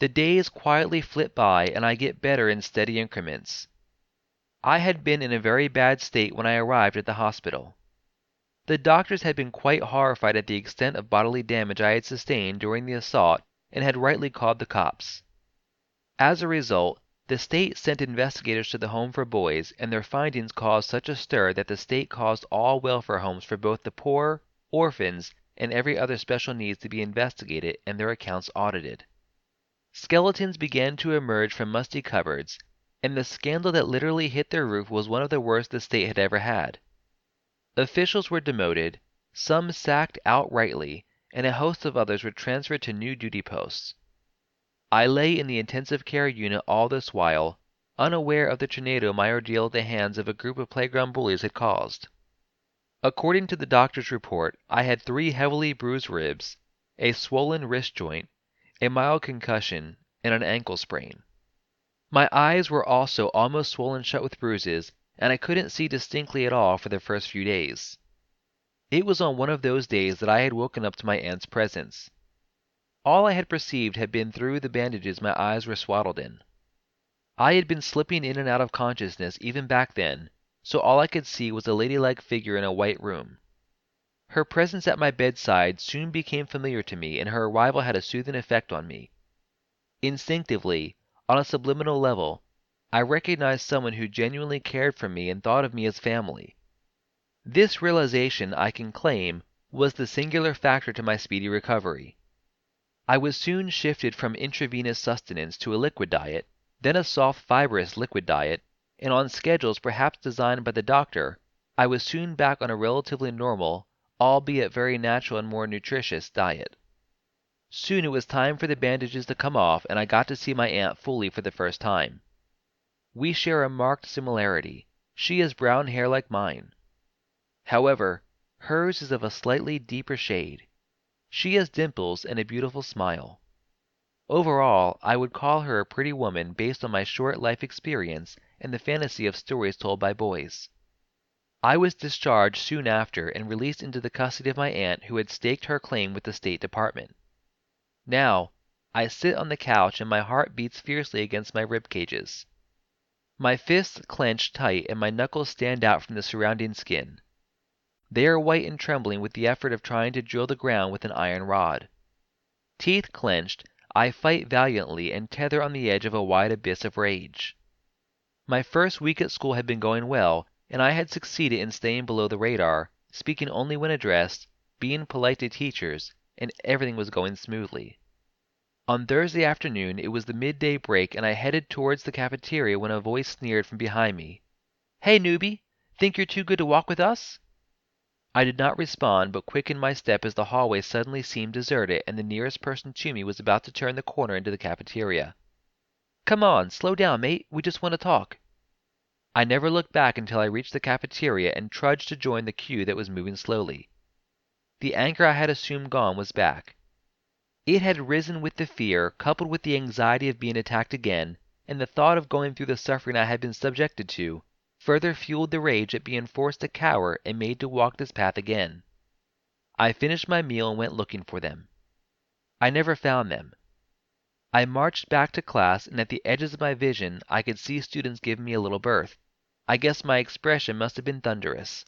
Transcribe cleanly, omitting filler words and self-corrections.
The days quietly flit by and I get better in steady increments. I had been in a very bad state when I arrived at the hospital. The doctors had been quite horrified at the extent of bodily damage I had sustained during the assault and had rightly called the cops. As a result, the state sent investigators to the home for boys, and their findings caused such a stir that the state caused all welfare homes for both the poor, orphans, and every other special needs to be investigated and their accounts audited. Skeletons began to emerge from musty cupboards, and the scandal that literally hit their roof was one of the worst the state had ever had. Officials were demoted, some sacked outrightly, and a host of others were transferred to new duty posts. I lay in the intensive care unit all this while, unaware of the tornado my ordeal at the hands of a group of playground bullies had caused. According to the doctor's report, I had 3 heavily bruised ribs, a swollen wrist joint, a mild concussion, and an ankle sprain. My eyes were also almost swollen shut with bruises, and I couldn't see distinctly at all for the first few days. It was on one of those days that I had woken up to my aunt's presence. All I had perceived had been through the bandages my eyes were swaddled in. I had been slipping in and out of consciousness even back then, so all I could see was a ladylike figure in a white room. Her presence at my bedside soon became familiar to me, and her arrival had a soothing effect on me. Instinctively, on a subliminal level, I recognized someone who genuinely cared for me and thought of me as family. This realization, I can claim, was the singular factor to my speedy recovery. I was soon shifted from intravenous sustenance to a liquid diet, then a soft fibrous liquid diet, and on schedules perhaps designed by the doctor, I was soon back on a relatively normal, albeit very natural and more nutritious, diet. Soon it was time for the bandages to come off, and I got to see my aunt fully for the first time. We share a marked similarity. She has brown hair like mine. However, hers is of a slightly deeper shade. She has dimples and a beautiful smile. Overall, I would call her a pretty woman based on my short life experience and the fantasy of stories told by boys. I was discharged soon after and released into the custody of my aunt who had staked her claim with the State Department. Now, I sit on the couch and my heart beats fiercely against my rib cages. My fists clench tight and my knuckles stand out from the surrounding skin. They are white and trembling with the effort of trying to drill the ground with an iron rod. Teeth clenched, I fight valiantly and tether on the edge of a wide abyss of rage. My first week at school had been going well, and I had succeeded in staying below the radar, speaking only when addressed, being polite to teachers, and everything was going smoothly. On Thursday afternoon it was the midday break and I headed towards the cafeteria when a voice sneered from behind me. "Hey, newbie, think you're too good to walk with us?" I did not respond, but quickened my step as the hallway suddenly seemed deserted and the nearest person to me was about to turn the corner into the cafeteria. "Come on, slow down, mate, we just want to talk." I never looked back until I reached the cafeteria and trudged to join the queue that was moving slowly. The anger I had assumed gone was back. It had risen with the fear, coupled with the anxiety of being attacked again, and the thought of going through the suffering I had been subjected to, further fueled the rage at being forced to cower and made to walk this path again. I finished my meal and went looking for them. I never found them. I marched back to class, and at the edges of my vision I could see students giving me a little berth. I guess my expression must have been thunderous.